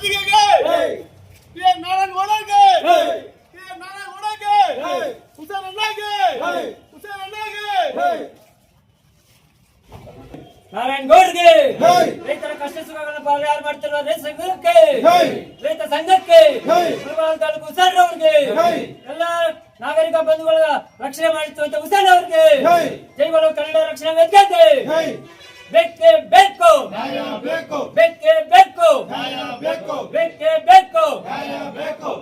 ಗದ್ದಿಗೆಗೆ ನಾರಾಯಣ ಗೌಡಗೆ ನಾರಾಯಣ ಗೌಡಗೆ ಹುಸೇನ್ ಅಣ್ಣಗೆ ನಾರಾಯಣ ಗೌಡ್ಗೆ ರೈತರ ಕಷ್ಟ ಸುಖಗಳನ್ನು ಪರಿಹಾರ ಮಾಡ್ತಿರುವ ರೈತ ಸಂಘಕ್ಕೆ ತಾಲೂಕು ಹುಸೇನ್ ಅವ್ರಿಗೆ ಎಲ್ಲ ನಾಗರಿಕ ಬಂಧುಗಳ ರಕ್ಷಣೆ ಮಾಡುತ್ತಿರುವಂತ ಹುಸೇನ್ ಅವ್ರಿಗೆ ಜೈ ಬಲೋ ಕನ್ನಡ ರಕ್ಷಣಾ ವೇದಿಕೆ ಬೇಕೇ ಬೇಕು ಬೇಕೇ ಬೇಕು ಬೇಕೇ ಬೇಕು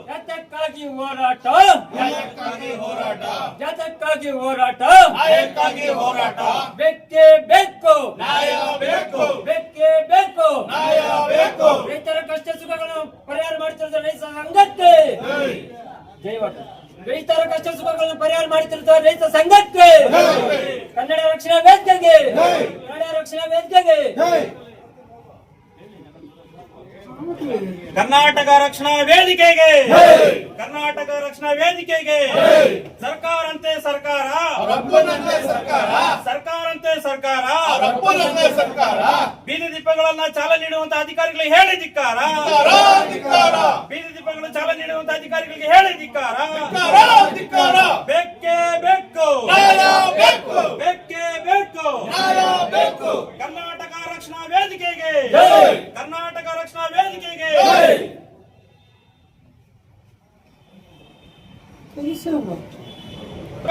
ಯಾತಕ್ಕಾಗಿ ಹೋರಾಟ ಯಾತಕ್ಕಾಗಿ ಹೋರಾಟ ಬೇಕೇ ಬೇಕು ಬೇಕೇ ಬೇಕು ರೈತರ ಕಷ್ಟ ಸುಖಗಳನ್ನು ಪರಿಹಾರ ಮಾಡುತ್ತಿರುವ ರೈತ ಸಂಘಕ್ಕೆ ಜೈವಾಟ ರೈತರ ಕಷ್ಟ ಸುಖಗಳನ್ನು ಪರಿಹಾರ ಮಾಡುತ್ತಿರುವ ರೈತ ಸಂಘಕ್ಕೆ ಕನ್ನಡ ರಕ್ಷಣಾ ವೇದಿಕೆಗೆ ಕರ್ನಾಟಕ ರಕ್ಷಣಾ ವೇದಿಕೆಗೆ ಕರ್ನಾಟಕ ರಕ್ಷಣಾ ವೇದಿಕೆಗೆ ಸರ್ಕಾರಂತೆ ಸರ್ಕಾರ ಸರ್ಕಾರಂತೆ ಸರ್ಕಾರ ಬೀದಿ ದೀಪಗಳನ್ನ ಚಾಲನೆ ನೀಡುವಂತ ಅಧಿಕಾರಿಗಳಿಗೆ ಹೇಳಿ ಧಿಕ್ಕಾರ ಬೀದಿ ದೀಪಗಳನ್ನು ಚಾಲನೆ ನೀಡುವಂತ ಅಧಿಕಾರಿಗಳಿಗೆ ಹೇಳಿ ಧಿಕ್ಕಾರ ಬೇಕೇ ಬೇಕು ಬೇಕೇ ಬೇಕು ಕರ್ನಾಟಕ ರಕ್ಷಣಾ ವೇದಿಕೆಗೆ ಕರ್ನಾಟಕ ರಕ್ಷಣಾ ವೇದಿಕೆಗೆ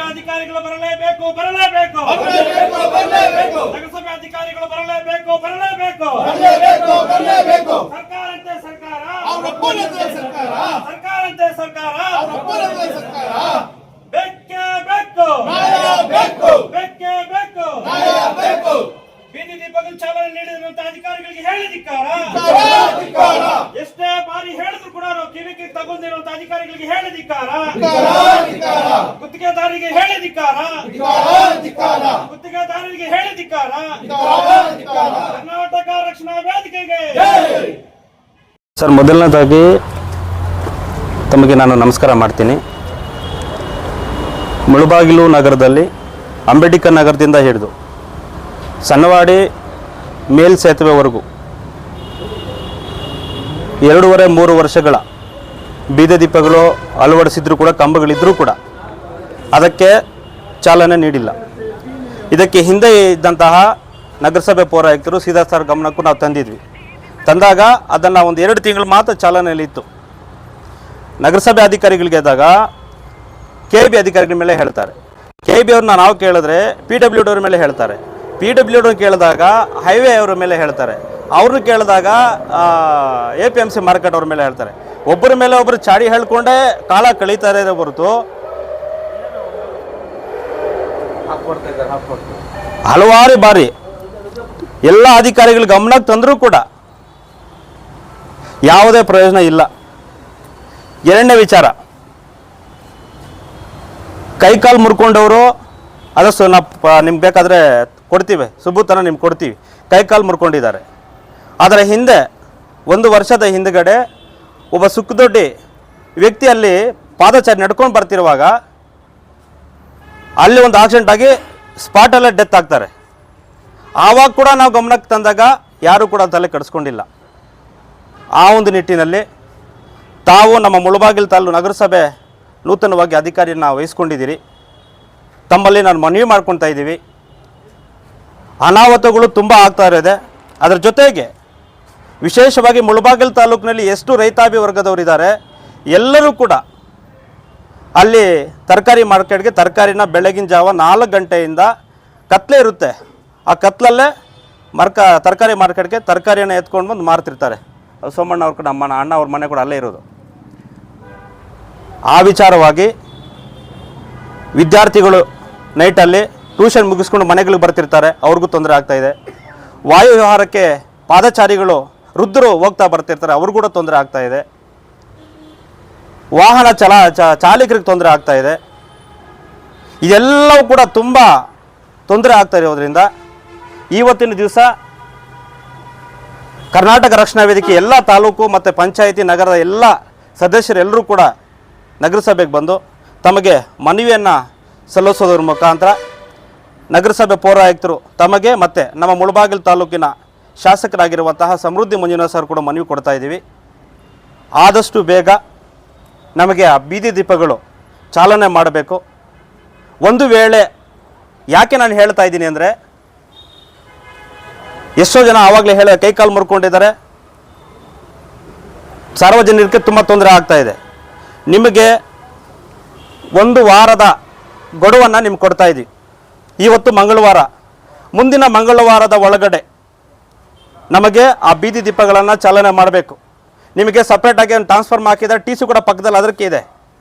ಅಧಿಕಾರಿಗಳು ಬರಲೇಬೇಕು ನಗರಸಭೆ ಅಧಿಕಾರಿಗಳು ಬರಲೇಬೇಕು ಸರ್ಕಾರಂತೆ ಸರ್ಕಾರ ಸರ್ಕಾರಂತೆ ಸರ್ಕಾರ ಬೇಕೇ ಬೇಕು ಬೇಕೇ ಬೇಕು ಬೀದಿ ದೀಪಗಳು ಚಾಲನೆ ನೀಡಿರುವಂತಹ ಅಧಿಕಾರಿಗಳಿಗೆ ಹೇಳಿ ಧಿಕ್ಕಾರ ಎಷ್ಟೇ ಬಾರಿ ಹೇಳಿದ್ರು ಕೂಡ ಕಿವಿಗೆ ತಗೊಂಡಿರುವಂತಹ ಅಧಿಕಾರಿಗಳಿಗೆ ಹೇಳಿ ಧಿಕ್ಕಾರ ಗುತ್ತಿಗೆದಾರರಿಗೆ ಹೇಳಿ ಧಿಕ್ಕಾರ ಗುತ್ತಿಗೆದಾರರಿಗೆ ಹೇಳಿ ಧಿಕ್ಕಾರ ಕರ್ನಾಟಕ ರಕ್ಷಣಾ ವೇದಿಕೆಗೆ ಸರ್, ಮೊದಲನೇದಾಗಿ ತಮಗೆ ನಾನು ನಮಸ್ಕಾರ ಮಾಡ್ತೀನಿ. ಮುಳಬಾಗಿಲು ನಗರದಲ್ಲಿ ಅಂಬೇಡ್ಕರ್ ನಗರದಿಂದ ಹಿಡಿದು ಸಣ್ಣವಾಡಿ ಮೇಲ್ಸೇತುವೆವರೆಗೂ 2.5-3 ವರ್ಷಗಳ ಬೀದಿ ದೀಪಗಳು ಅಳವಡಿಸಿದ್ರು ಕೂಡ, ಕಂಬಗಳಿದ್ರೂ ಕೂಡ ಅದಕ್ಕೆ ಚಾಲನೆ ನೀಡಿಲ್ಲ. ಇದಕ್ಕೆ ಹಿಂದೆ ಇದ್ದಂತಹ ನಗರಸಭೆ ಪೌರಾಯುಕ್ತರು ಸೀದಾ ಸರ್ ಗಮನಕ್ಕೂ ನಾವು ತಂದಾಗ ಅದನ್ನು 1-2 ತಿಂಗಳು ಮಾತ್ರ ಚಾಲನೆಯಲ್ಲಿತ್ತು. ನಗರಸಭೆ ಅಧಿಕಾರಿಗಳಿಗೆ ಇದ್ದಾಗ KB ಅಧಿಕಾರಿಗಳ ಮೇಲೆ ಹೇಳ್ತಾರೆ, KB ಅವ್ರನ್ನ ನಾವು ಕೇಳಿದ್ರೆ PWD ಅವ್ರ ಮೇಲೆ ಹೇಳ್ತಾರೆ, PWD ಕೇಳಿದಾಗ ಹೈವೇ ಅವರ ಮೇಲೆ ಹೇಳ್ತಾರೆ, ಅವ್ರನ್ನ ಕೇಳಿದಾಗ APMC ಮಾರ್ಕೆಟ್ ಅವ್ರ ಮೇಲೆ ಹೇಳ್ತಾರೆ. ಒಬ್ಬರ ಮೇಲೆ ಒಬ್ಬರು ಚಾಡಿ ಹೇಳ್ಕೊಂಡೇ ಕಾಲ ಕಳೀತಾರೆ ಹೊರತು ಹಲವಾರು ಬಾರಿ ಎಲ್ಲ ಅಧಿಕಾರಿಗಳ ಗಮನಕ್ಕೆ ತಂದರೂ ಕೂಡ ಯಾವುದೇ ಪ್ರಯೋಜನ ಇಲ್ಲ. ಎರಡನೇ ವಿಚಾರ, ಕೈಕಾಲು ಮುರ್ಕೊಂಡವರು ಅದಷ್ಟು ನಿಮ್ಗೆ ಬೇಕಾದರೆ ಕೊಡ್ತೀವಿ, ಸುಬೂತನ ನಿಮ್ಗೆ ಕೊಡ್ತೀವಿ, ಕೈಕಾಲು ಮುರ್ಕೊಂಡಿದ್ದಾರೆ. ಅದರ ಹಿಂದೆ 1 ವರ್ಷದ ಹಿಂದುಗಡೆ ಒಬ್ಬ ಸುಕ್ಕದೊಡ್ಡಿ ವ್ಯಕ್ತಿ ಅಲ್ಲಿ ಪಾದಚಾರಿ ನಡ್ಕೊಂಡು ಬರ್ತಿರುವಾಗ ಅಲ್ಲಿ ಒಂದು ಆಕ್ಸಿಡೆಂಟ್ ಆಗಿ ಸ್ಪಾಟಲ್ಲೇ ಡೆತ್ ಆಗ್ತಾರೆ. ಆವಾಗ ಕೂಡ ನಾವು ಗಮನಕ್ಕೆ ತಂದಾಗ ಯಾರೂ ಕೂಡ ತಲೆ ಕೆಡಿಸ್ಕೊಂಡಿಲ್ಲ. ಆ ಒಂದು ನಿಟ್ಟಿನಲ್ಲಿ ತಾವು ನಮ್ಮ ಮುಳಬಾಗಿಲು ತಾಲೂಕು ನಗರಸಭೆ ನೂತನವಾಗಿ ಅಧಿಕಾರಿಯನ್ನು ವಹಿಸ್ಕೊಂಡಿದ್ದೀರಿ. ತಮ್ಮಲ್ಲಿ ನಾನು ಮನವಿ ಮಾಡ್ಕೊತಾ ಇದ್ದೀವಿ. ಅನಾಹುತಗಳು ತುಂಬ ಆಗ್ತಾ ಇರೋದೆ. ಅದರ ಜೊತೆಗೆ ವಿಶೇಷವಾಗಿ ಮುಳಬಾಗಿಲು ತಾಲೂಕಿನಲ್ಲಿ ಎಷ್ಟು ರೈತಾಪಿ ವರ್ಗದವರಿದ್ದಾರೆ ಎಲ್ಲರೂ ಕೂಡ ಅಲ್ಲಿ ತರಕಾರಿ ಮಾರ್ಕೆಟ್ಗೆ ತರಕಾರಿನ ಬೆಳಗಿನ ಜಾವ 4 ಗಂಟೆಯಿಂದ ಕತ್ಲೆ ಇರುತ್ತೆ. ಆ ಕತ್ಲಲ್ಲೇ ತರಕಾರಿ ಮಾರ್ಕೆಟ್ಗೆ ತರಕಾರಿಯನ್ನು ಎತ್ಕೊಂಡು ಬಂದು ಮಾರ್ತಿರ್ತಾರೆ. ಸೋಮಣ್ಣ ಅವ್ರ ಕೂಡ ಅಣ್ಣ ಅವ್ರ ಮನೆ ಕೂಡ ಅಲ್ಲೇ ಇರೋದು. ಆ ವಿಚಾರವಾಗಿ ವಿದ್ಯಾರ್ಥಿಗಳು ನೈಟಲ್ಲಿ ಟ್ಯೂಷನ್ ಮುಗಿಸ್ಕೊಂಡು ಮನೆಗಳಿಗೆ ಬರ್ತಿರ್ತಾರೆ, ಅವ್ರಿಗೂ ತೊಂದರೆ ಆಗ್ತಾಯಿದೆ. ವಾಯು ವಿಹಾರಕ್ಕೆ ಪಾದಚಾರಿಗಳು ವೃದ್ಧರು ಹೋಗ್ತಾ ಬರ್ತಿರ್ತಾರೆ, ಅವ್ರಿಗೂ ಕೂಡ ತೊಂದರೆ ಆಗ್ತಾಯಿದೆ. ವಾಹನ ಚಾಲಕರಿಗೆ ತೊಂದರೆ ಆಗ್ತಾಯಿದೆ. ಇದೆಲ್ಲವೂ ಕೂಡ ತುಂಬ ತೊಂದರೆ ಆಗ್ತಾ ಇರೋದ್ರಿಂದ ಇವತ್ತಿನ ದಿವಸ ಕರ್ನಾಟಕ ರಕ್ಷಣಾ ವೇದಿಕೆ ಎಲ್ಲ ತಾಲೂಕು ಮತ್ತು ಪಂಚಾಯಿತಿ ನಗರದ ಎಲ್ಲ ಸದಸ್ಯರೆಲ್ಲರೂ ಕೂಡ ನಗರಸಭೆಗೆ ಬಂದು ತಮಗೆ ಮನವಿಯನ್ನು ಸಲ್ಲಿಸೋದ್ರ ಮುಖಾಂತರ ನಗರಸಭೆ ಪೌರಾಯುಕ್ತರು ತಮಗೆ ಮತ್ತು ನಮ್ಮ ಮುಳಬಾಗಿಲು ತಾಲೂಕಿನ ಶಾಸಕರಾಗಿರುವಂತಹ ಸಮೃದ್ಧಿ ಮಂಜುನಾಥ್ ಸರ್ ಕೂಡ ಮನವಿ ಕೊಡ್ತಾ ಇದ್ದೀವಿ. ಆದಷ್ಟು ಬೇಗ ನಮಗೆ ಆ ಬೀದಿ ದೀಪಗಳು ಚಾಲನೆ ಮಾಡಬೇಕು. ಒಂದು ವೇಳೆ ಯಾಕೆ ನಾನು ಹೇಳ್ತಾ ಇದ್ದೀನಿ ಅಂದರೆ, ಎಷ್ಟೋ ಜನ ಆವಾಗಲೇ ಕೈಕಾಲು ಮುರ್ಕೊಂಡಿದ್ದಾರೆ, ಸಾರ್ವಜನಿಕರಿಗೆ ತುಂಬ ತೊಂದರೆ ಆಗ್ತಾ ಇದೆ. ನಿಮಗೆ ಒಂದು ವಾರದ ಗಡುವನ್ನು ನಿಮ್ಗೆ ಕೊಡ್ತಾ ಇದ್ದೀವಿ. ಇವತ್ತು ಮಂಗಳವಾರ, ಮುಂದಿನ ಮಂಗಳವಾರದ ಒಳಗಡೆ ನಮಗೆ ಆ ಬೀದಿ ದೀಪಗಳನ್ನು ಚಾಲನೆ ಮಾಡಬೇಕು. ನಿಮಗೆ ಸಪ್ರೇಟಾಗಿ ಒಂದು ಟ್ರಾನ್ಸ್ಫಾರ್ಮ್ ಹಾಕಿದ್ದಾರೆ, ಟಿ ಸಿ ಕೂಡ ಪಕ್ಕದಲ್ಲಿ ಅದಕ್ಕೆ ಇದೆ,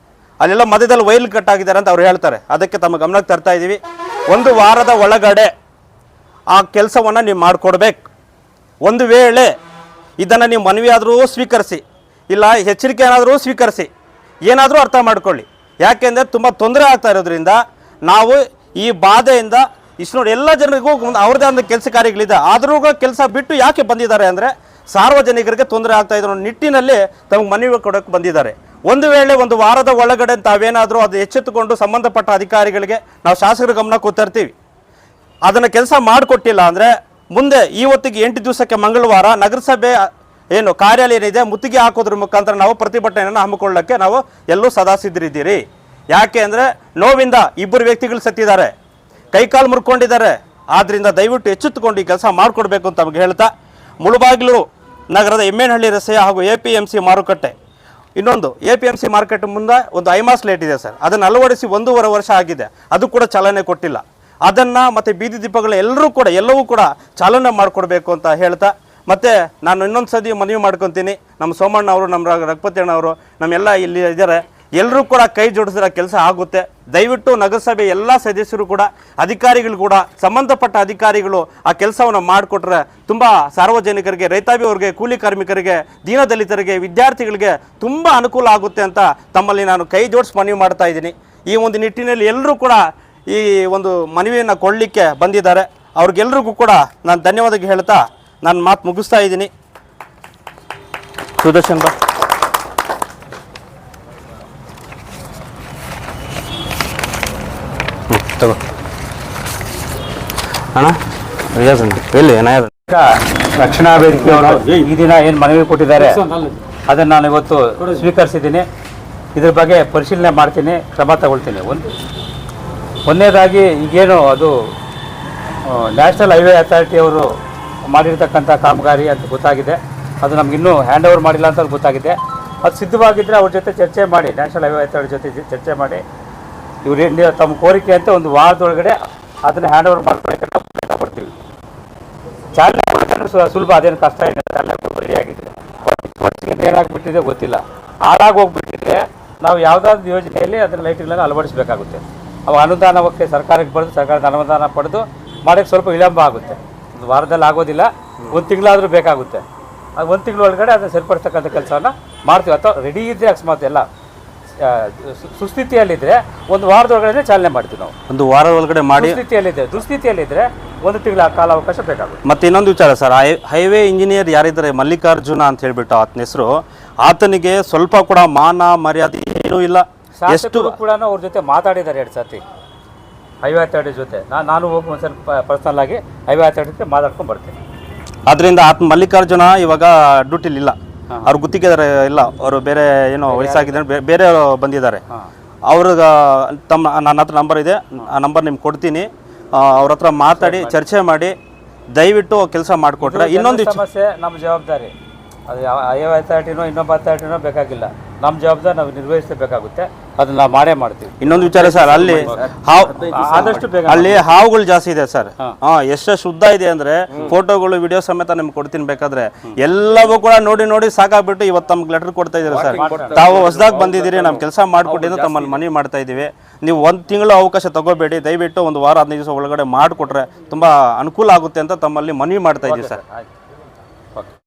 ಅಲ್ಲೆಲ್ಲ ಮಧ್ಯದಲ್ಲಿ ವೈಲ್ ಕಟ್ ಆಗಿದ್ದಾರೆ ಅಂತ ಅವ್ರು ಹೇಳ್ತಾರೆ. ಅದಕ್ಕೆ ತಮ್ಮ ಗಮನಕ್ಕೆ ತರ್ತಾ ಇದ್ದೀವಿ. ಒಂದು ವಾರದ ಒಳಗಡೆ ಆ ಕೆಲಸವನ್ನು ನೀವು ಮಾಡಿಕೊಡ್ಬೇಕು. ಒಂದು ವೇಳೆ ಇದನ್ನು ನೀವು ಮನವಿ ಆದರೂ ಸ್ವೀಕರಿಸಿ, ಇಲ್ಲ ಎಚ್ಚರಿಕೆ ಏನಾದರೂ ಸ್ವೀಕರಿಸಿ, ಏನಾದರೂ ಅರ್ಥ ಮಾಡ್ಕೊಳ್ಳಿ. ಯಾಕೆಂದರೆ ತುಂಬ ತೊಂದರೆ ಆಗ್ತಾ ಇರೋದ್ರಿಂದ ನಾವು ಈ ಬಾಧೆಯಿಂದ ಇಷ್ಟು ನೋಡಿ ಎಲ್ಲ ಜನರಿಗೂ ಅವ್ರದ್ದೇ ಒಂದು ಕೆಲಸ ಕಾರ್ಯಗಳಿದೆ, ಆದರೂ ಕೆಲಸ ಬಿಟ್ಟು ಯಾಕೆ ಬಂದಿದ್ದಾರೆ ಅಂದರೆ ಸಾರ್ವಜನಿಕರಿಗೆ ತೊಂದರೆ ಆಗ್ತಾ ಇರೋ ನಿಟ್ಟಿನಲ್ಲಿ ತಮಗೆ ಮನವಿ ಕೊಡೋಕ್ಕೆ ಬಂದಿದ್ದಾರೆ. ಒಂದು ವೇಳೆ ಒಂದು ವಾರದ ಒಳಗಡೆ ತಾವೇನಾದರೂ ಅದು ಎಚ್ಚೆತ್ತುಕೊಂಡು ಸಂಬಂಧಪಟ್ಟ ಅಧಿಕಾರಿಗಳಿಗೆ ನಾವು ಶಾಸಕರ ಗಮನಕ್ಕೆ ತರ್ತೀವಿ. ಅದನ್ನು ಕೆಲಸ ಮಾಡಿಕೊಟ್ಟಿಲ್ಲ ಅಂದರೆ ಮುಂದೆ ಇವತ್ತಿಗೆ 8 ದಿವಸಕ್ಕೆ ಮಂಗಳವಾರ ನಗರಸಭೆ ಏನು ಕಾರ್ಯಾಲಯ ಏನಿದೆ ಮುತ್ತಿಗೆ ಹಾಕೋದ್ರ ಮುಖಾಂತರ ನಾವು ಪ್ರತಿಭಟನೆಯನ್ನು ಹಮ್ಮಿಕೊಳ್ಳೋಕ್ಕೆ ನಾವು ಎಲ್ಲೂ ಸದಾ ಸಿದ್ಧರಿದ್ದೀರಿ. ಯಾಕೆ ಅಂದರೆ ನೋವಿಂದ 2 ವ್ಯಕ್ತಿಗಳು ಸತ್ತಿದ್ದಾರೆ, ಕೈಕಾಲು ಮುರ್ಕೊಂಡಿದ್ದಾರೆ. ಆದ್ದರಿಂದ ದಯವಿಟ್ಟು ಎಚ್ಚೆತ್ತುಕೊಂಡು ಈ ಕೆಲಸ ಮಾಡಿಕೊಡ್ಬೇಕು ಅಂತ ನಮಗೆ ಹೇಳ್ತಾ, ಮುಳುಬಾಗಿಲು ನಗರದ ಎಮ್ಮೇನಹಳ್ಳಿ ರಸ್ತೆಯ ಹಾಗೂ APMC ಮಾರುಕಟ್ಟೆ, ಇನ್ನೊಂದು APMC ಮಾರ್ಕೆಟ್ ಮುಂದೆ ಒಂದು ಐಮಾಸ್ ಲೈಟ್ ಇದೆ ಸರ್, ಅದನ್ನು ಅಳವಡಿಸಿ 1.5 ವರ್ಷ ಆಗಿದೆ, ಅದು ಕೂಡ ಚಾಲನೆ ಕೊಟ್ಟಿಲ್ಲ. ಅದನ್ನು ಮತ್ತು ಬೀದಿ ದೀಪಗಳು ಎಲ್ಲವೂ ಕೂಡ ಚಾಲನೆ ಮಾಡಿಕೊಡ್ಬೇಕು ಅಂತ ಹೇಳ್ತಾ, ಮತ್ತು ನಾನು ಇನ್ನೊಂದು ಸತಿ ಮನವಿ ಮಾಡ್ಕೊತೀನಿ, ನಮ್ಮ ಸೋಮಣ್ಣ ಅವರು, ನಮ್ಮ ರಘುಪತಿ ಅಣ್ಣವರು, ನಮ್ಮೆಲ್ಲ ಇಲ್ಲಿ ಇದ್ದಾರೆ, ಎಲ್ಲರೂ ಕೂಡ ಕೈ ಜೋಡಿಸಿರೋ ಕೆಲಸ ಆಗುತ್ತೆ. ದಯವಿಟ್ಟು ನಗರಸಭೆ ಎಲ್ಲ ಸದಸ್ಯರು ಕೂಡ, ಅಧಿಕಾರಿಗಳು ಕೂಡ, ಸಂಬಂಧಪಟ್ಟ ಅಧಿಕಾರಿಗಳು ಆ ಕೆಲಸವನ್ನು ಮಾಡಿಕೊಟ್ರೆ ತುಂಬ ಸಾರ್ವಜನಿಕರಿಗೆ, ರೈತಾಭಿಯವರಿಗೆ, ಕೂಲಿ ಕಾರ್ಮಿಕರಿಗೆ, ದೀನದಲಿತರಿಗೆ, ವಿದ್ಯಾರ್ಥಿಗಳಿಗೆ ತುಂಬ ಅನುಕೂಲ ಆಗುತ್ತೆ ಅಂತ ತಮ್ಮಲ್ಲಿ ನಾನು ಕೈ ಜೋಡಿಸಿ ಮನವಿ ಮಾಡ್ತಾ ಇದ್ದೀನಿ. ಈ ಒಂದು ನಿಟ್ಟಿನಲ್ಲಿ ಎಲ್ಲರೂ ಕೂಡ ಈ ಒಂದು ಮನವಿಯನ್ನು ಕೊಡಲಿಕ್ಕೆ ಬಂದಿದ್ದಾರೆ. ಅವ್ರಿಗೆಲ್ರಿಗೂ ಕೂಡ ನಾನು ಧನ್ಯವಾದ ಹೇಳ್ತಾ ನಾನು ಮಾತು ಮುಗಿಸ್ತಾ ಇದ್ದೀನಿ. ಸುದರ್ಶನ್ ಬಾ ತಗೋ ಅಣ್ಣ, ರಿಯಾಜ್ ಅಣ್ಣ ಎಲ್ಲಿ ಏನಾಯ್ತು? ರಕ್ಷಣಾ ವೇದಿಕೆಯವರು ಈ ದಿನ ಏನು ಮನವಿ ಕೊಟ್ಟಿದ್ದಾರೆ ಅದನ್ನು ನಾನು ಇವತ್ತು ಸ್ವೀಕರಿಸಿದ್ದೀನಿ. ಇದ್ರ ಬಗ್ಗೆ ಪರಿಶೀಲನೆ ಮಾಡ್ತೀನಿ, ಕ್ರಮ ತಗೊಳ್ತೀನಿ. ಒಂದನೇದಾಗಿ ಈಗೇನು ಅದು ನ್ಯಾಷನಲ್ ಹೈವೇ ಅಥಾರಿಟಿಯವರು ಮಾಡಿರ್ತಕ್ಕಂಥ ಕಾಮಗಾರಿ ಅಂತ ಗೊತ್ತಾಗಿದೆ, ಅದು ನಮಗಿನ್ನೂ ಹ್ಯಾಂಡ್ ಓವರ್ ಮಾಡಿಲ್ಲ ಅಂತ ಗೊತ್ತಾಗಿದೆ. ಅದು ಸಿದ್ಧವಾಗಿದ್ದರೆ ಅವ್ರ ಜೊತೆ ಚರ್ಚೆ ಮಾಡಿ, ನ್ಯಾಷನಲ್ ಹೈವೇ ಅಥಾರಿಟಿ ಜೊತೆ ಚರ್ಚೆ ಮಾಡಿ, ಇವರು ತಮ್ಮ ಕೋರಿಕೆ ಅಂತ ಒಂದು ವಾರದೊಳಗಡೆ ಅದನ್ನು ಹ್ಯಾಂಡ್ ಓವರ್ ಮಾಡ್ಕೊಳ್ಳೋಕ್ಕೆ ನಾವು ಪ್ರಯತ್ನ ಪಡ್ತೀವಿ. ಚಾಲನೆ ಸುಲಭ, ಅದೇನು ಕಷ್ಟ ಇಲ್ಲ, ಚಾಲನೆ ರೆಡಿಯಾಗಿದೆ. ಏನಾಗ್ಬಿಟ್ಟಿದೆ ಗೊತ್ತಿಲ್ಲ, ಹಾಳಾಗಿ ಹೋಗ್ಬಿಟ್ಟಿದ್ರೆ ನಾವು ಯಾವುದಾದ್ರು ಯೋಜನೆಯಲ್ಲಿ ಅದನ್ನು ಲೈಟ್ಗಳನ್ನು ಅಳವಡಿಸಬೇಕಾಗುತ್ತೆ. ಅವು ಅನುದಾನಕ್ಕೆ ಸರ್ಕಾರಕ್ಕೆ ಬರೆದು ಸರ್ಕಾರದ ಅನುದಾನ ಪಡೆದು ಮಾಡೋಕ್ಕೆ ಸ್ವಲ್ಪ ವಿಳಂಬ ಆಗುತ್ತೆ. ಒಂದು ವಾರದಲ್ಲಿ ಆಗೋದಿಲ್ಲ, 1 ತಿಂಗಳಾದರೂ ಬೇಕಾಗುತ್ತೆ. ಅದು 1 ತಿಂಗಳ ಒಳಗಡೆ ಅದನ್ನು ಸರಿಪಡಿಸ್ತಕ್ಕಂಥ ಕೆಲಸವನ್ನು ಮಾಡ್ತೀವಿ. ಅಥವಾ ರೆಡಿ ಇದ್ದರೆ ಅಕಸ್ಮಾತ್ ಎಲ್ಲ ಸುಸ್ಥಿತಿಯಲ್ಲಿದ್ದರೆ 1 ವಾರದೊಳಗಡೆ ಚಾಲನೆ ಮಾಡ್ತೀವಿ ನಾವು. 1 ವಾರದ ಒಳಗಡೆ ಮಾಡಿ. ದುಸ್ಥಿತಿಯಲ್ಲಿದ್ದರೆ 1 ತಿಂಗಳ ಕಾಲಾವಕಾಶ ಬೇಕಾಗುತ್ತೆ. ಮತ್ತು ಇನ್ನೊಂದು ವಿಚಾರ ಸರ್, ಹೈವೇ ಇಂಜಿನಿಯರ್ ಯಾರಿದ್ದಾರೆ ಮಲ್ಲಿಕಾರ್ಜುನ ಅಂತ ಹೇಳಿಬಿಟ್ಟು ಆತನ ಹೆಸರು, ಆತನಿಗೆ ಸ್ವಲ್ಪ ಕೂಡ ಮಾನ ಮರ್ಯಾದೆ ಏನೂ ಇಲ್ಲ. ಎಷ್ಟು ಕೂಡ ಅವ್ರ ಜೊತೆ ಮಾತಾಡಿದ್ದಾರೆ 2 ಸರ್ತಿ ಹೈವೇ ಅಥಾರಿಟಿ ಜೊತೆ. ನಾನು ಹೋಗಿ ಒಂದ್ಸಲ ಪರ್ಸನಲ್ ಆಗಿ ಹೈವೇ ಅಥಾರಿಟಿ ಮಾತಾಡ್ಕೊಂಡು ಬರ್ತೀನಿ. ಆದ್ದರಿಂದ ಆತ ಮಲ್ಲಿಕಾರ್ಜುನ ಇವಾಗ ಡ್ಯೂಟಿಲಿ ಇಲ್ಲ, ಅವ್ರ ಗುತ್ತಿಗೆದಾರ ಇಲ್ಲ, ಅವರು ಬೇರೆ ಏನೋ ವಯಸ್ಸಾಗಿದ್ದಾರೆ, ಬೇರೆಯವರು ಬಂದಿದ್ದಾರೆ. ಅವ್ರಿಗೆ ನನ್ನ ಹತ್ರ ನಂಬರ್ ಇದೆ, ಆ ನಂಬರ್ ನಿಮ್ಗೆ ಕೊಡ್ತೀನಿ. ಅವ್ರ ಹತ್ರ ಮಾತಾಡಿ ಚರ್ಚೆ ಮಾಡಿ ದಯವಿಟ್ಟು ಕೆಲಸ ಮಾಡಿಕೊಟ್ರೆ. ಇನ್ನೊಂದು ಸಮಸ್ಯೆ ನಮ್ಮ ಜವಾಬ್ದಾರಿ, ಅದು ಹೈವೇ ಅಥಾರಿಟಿನೋ ಇನ್ನೊಬ್ಬ ಅಥಾರಿಟಿನೋ ಬೇಕಾಗಿಲ್ಲ, ನಮ್ಮ ಜವಾಬ್ದಾರಿ ನಾವು ನಿರ್ವಹಿಸಬೇಕಾಗುತ್ತೆ. ಅದನ್ನ ನಾವು ಮಾಡೇ ಮಾಡ್ತೀವಿ. ಇನ್ನೊಂದು ವಿಚಾರ ಸರ್, ಅಲ್ಲಿ ಆದಷ್ಟು ಬೇಗ ಅಲ್ಲಿ ಹಾವುಗಳು ಜಾಸ್ತಿ ಇದೆ ಸರ್. ಎಷ್ಟು ಶುದ್ಧ ಇದೆ ಅಂದ್ರೆ ಫೋಟೋಗಳು ವಿಡಿಯೋ ಸಮೇತ ನಿಮ್ಗೆ ಕೊಡ್ತೀನಿ ಬೇಕಾದ್ರೆ. ಎಲ್ಲವೂ ಕೂಡ ನೋಡಿ ಸಾಕಾಗ್ಬಿಟ್ಟು ಇವತ್ತು ತಮ್ಗೆ ಲೆಟರ್ ಕೊಡ್ತಾ ಇದ್ದೀರಾ ಸರ್. ತಾವು ಹೊಸದಾಗಿ ಬಂದಿದ್ದೀರಿ, ನಮ್ಮ ಕೆಲಸ ಮಾಡಿಕೊಟ್ಟಿದ್ದು ತಮ್ಮಲ್ಲಿ ಮನವಿ ಮಾಡ್ತಾ ಇದ್ದೀವಿ. ನೀವು 1 ತಿಂಗಳು ಅವಕಾಶ ತಗೋಬೇಡಿ, ದಯವಿಟ್ಟು 1 ವಾರ 15 ದಿವಸ ಒಳಗಡೆ ಮಾಡಿಕೊಟ್ರೆ ತುಂಬಾ ಅನುಕೂಲ ಆಗುತ್ತೆ ಅಂತ ತಮ್ಮಲ್ಲಿ ಮನವಿ ಮಾಡ್ತಾ ಇದ್ದೀವಿ ಸರ್.